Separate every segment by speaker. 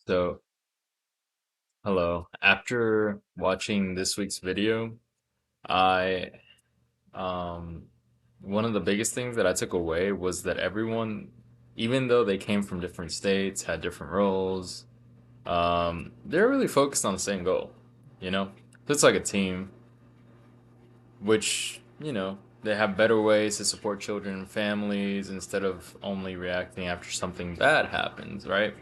Speaker 1: So, hello. After watching this week's video, I um one of the biggest things that I took away was that everyone, even though they came from different states, had different roles, they're really focused on the same goal, you know? It's like a team, which, they have better ways to support children and families instead of only reacting after something bad happens, right?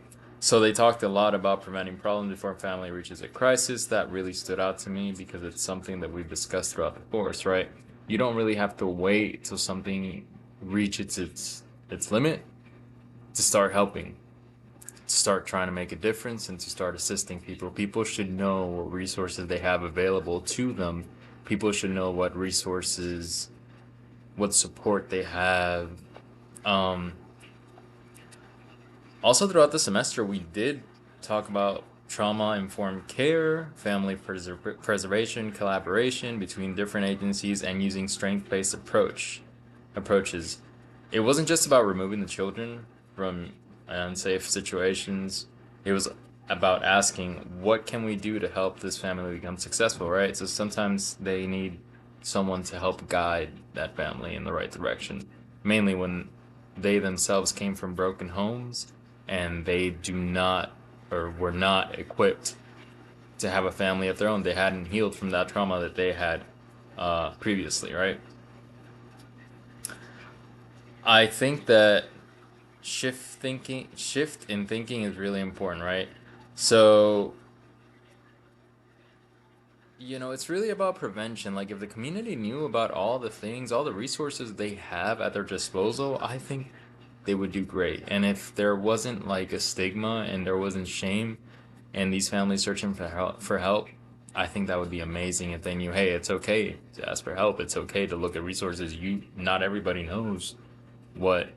Speaker 1: So they talked a lot about preventing problems before a family reaches a crisis. That really stood out to me because it's something that we've discussed throughout the course, right? You don't really have to wait till something reaches its limit to start helping, to start trying to make a difference and to start assisting people. People should know what resources they have available to them. People should know what resources, what support they have. Um, Also, throughout the semester, we did talk about trauma informed care, family preservation, collaboration between different agencies, and using strength based approaches. It wasn't just about removing the children from unsafe situations. It was about asking, what can we do to help this family become successful, right? So sometimes they need someone to help guide that family in the right direction, mainly when they themselves came from broken homes and they do not or were not equipped to have a family of their own. They hadn't healed from that trauma that they had previously, right? I think that shift in thinking is really important, right? So, it's really about prevention. Like, if the community knew about all the things, all the resources they have at their disposal, I think they would do great. And if there wasn't like a stigma and there wasn't shame and these families searching for help, I think that would be amazing if they knew, hey, it's okay to ask for help. It's okay to look at resources. Not everybody knows what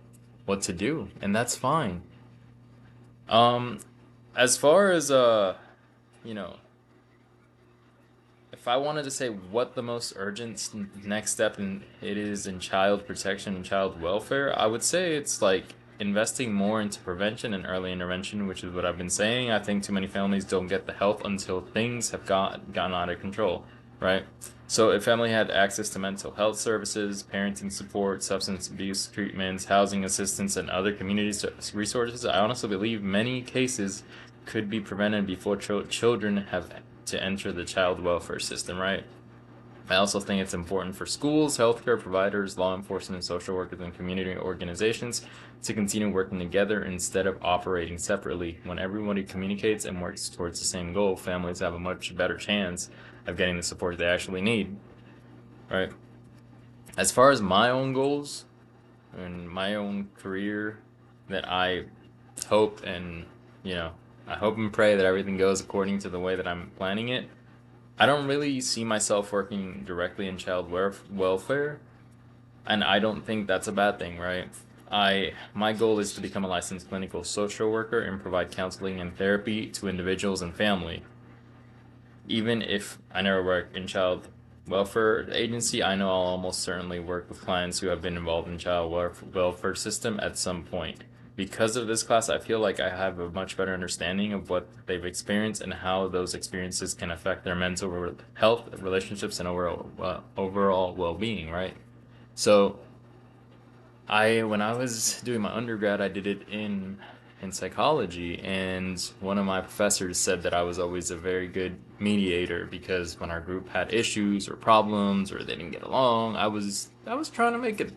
Speaker 1: what to do, and that's fine. Um, as far as you know, if I wanted to say what the most urgent next step in it is in child protection and child welfare, I would say it's like investing more into prevention and early intervention, which is what I've been saying. I think too many families don't get the help until things have gotten out of control, right? So if family had access to mental health services, parenting support, substance abuse treatments, housing assistance, and other community resources, I honestly believe many cases could be prevented before children have to enter the child welfare system, right? I also think it's important for schools, healthcare providers, law enforcement, social workers, and community organizations to continue working together instead of operating separately. When everybody communicates and works towards the same goal, families have a much better chance of getting the support they actually need, right? As far as my own goals and my own career that hope and, you know, I hope and pray that everything goes according to the way that I'm planning it. I don't really see myself working directly in child welfare, and I don't think that's a bad thing, right? My goal is to become a licensed clinical social worker and provide counseling and therapy to individuals and family. Even if I never work in child welfare agency, I know I'll almost certainly work with clients who have been involved in child welfare system at some point. Because of this class, I feel like I have a much better understanding of what they've experienced and how those experiences can affect their mental health, relationships, and overall well-being, right? So when I was doing my undergrad, I did it in psychology, and one of my professors said that I was always a very good mediator because when our group had issues or problems or they didn't get along, I was trying to make it,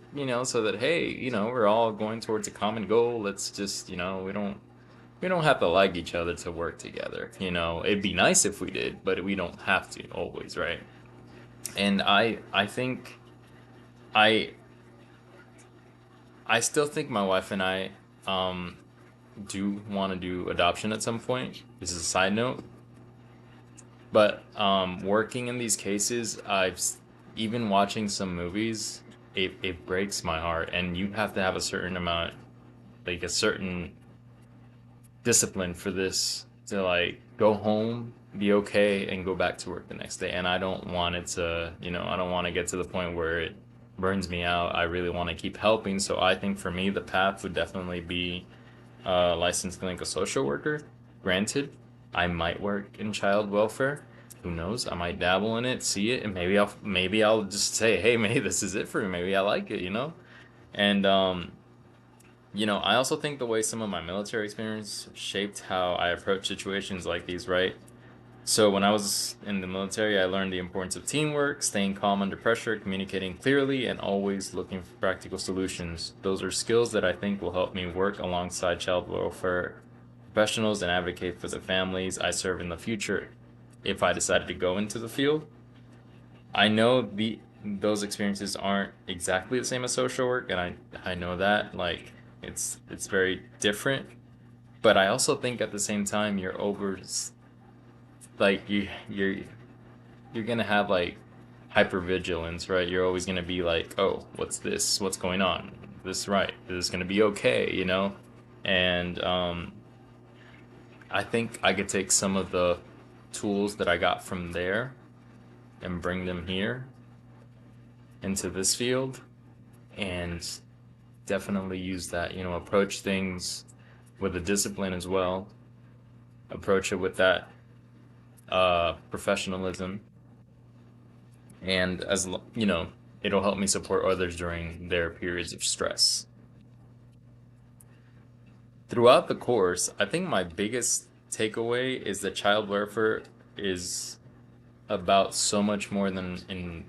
Speaker 1: so that hey, we're all going towards a common goal. Let's just, we don't have to like each other to work together. It'd be nice if we did, but we don't have to always, right? And I think I I still think my wife and I um do want to do adoption at some point. This is a side note, but working in these cases, even watching some movies, it breaks my heart, and you have to have a certain amount, like a certain discipline for this to like go home, be okay, and go back to work the next day. And I don't want it to, I don't want to get to the point where it burns me out. I really want to keep helping. So I think for me, the path would definitely be licensed clinical social worker. Granted, I might work in child welfare. Who knows? I might dabble in it, see it, and maybe I'll just say, hey, maybe this is it for me. Maybe I like it, you know? And I also think the way some of my military experience shaped how I approach situations like these, right? So when I was in the military, I learned the importance of teamwork, staying calm under pressure, communicating clearly, and always looking for practical solutions. Those are skills that I think will help me work alongside child welfare professionals and advocate for the families I serve in the future if I decided to go into the field. I know those experiences aren't exactly the same as social work, and I know that like it's very different, but I also think at the same time like you're gonna have like hypervigilance, right? You're always gonna be like, oh, what's this? What's going on? This right? Is this gonna be okay? And I think I could take some of the tools that I got from there and bring them here into this field and definitely use that, approach things with a discipline as well, approach it with that professionalism, and it'll help me support others during their periods of stress. Throughout the course, I think my biggest takeaway is that child welfare is about so much more than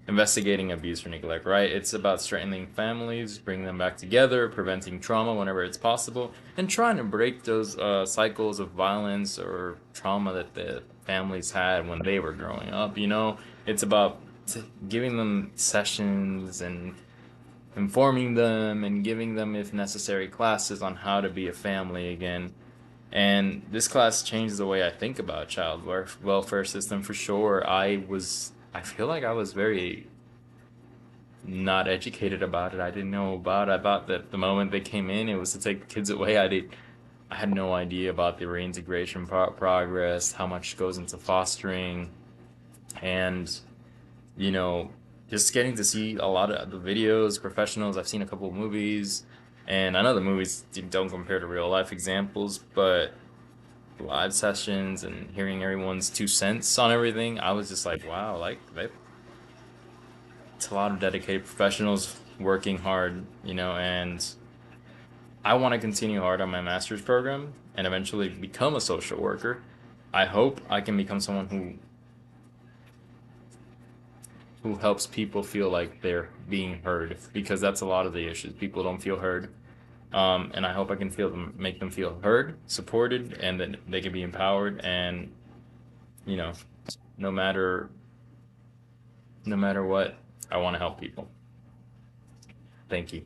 Speaker 1: investigating abuse or neglect, right? It's about strengthening families, bringing them back together, preventing trauma whenever it's possible, and trying to break those cycles of violence or trauma that the families had when they were growing up. It's about giving them sessions and informing them and giving them, if necessary, classes on how to be a family again. And this class changed the way I think about child welfare system for sure. I feel like I was very not educated about it. I didn't know about it. I thought that the moment they came in, it was to take the kids away. I had no idea about the reintegration progress, how much goes into fostering, and you know, just getting to see a lot of the videos, professionals. I've seen a couple of movies, and I know the movies don't compare to real life examples, but live sessions and hearing everyone's 2 cents on everything, I was just like, wow, like it's a lot of dedicated professionals working hard, and I want to continue hard on my master's program and eventually become a social worker. I hope I can become someone who helps people feel like they're being heard, because that's a lot of the issues. People don't feel heard. And I hope I can make them feel heard, supported, and that they can be empowered. And you know, no matter no matter what, I want to help people. Thank you.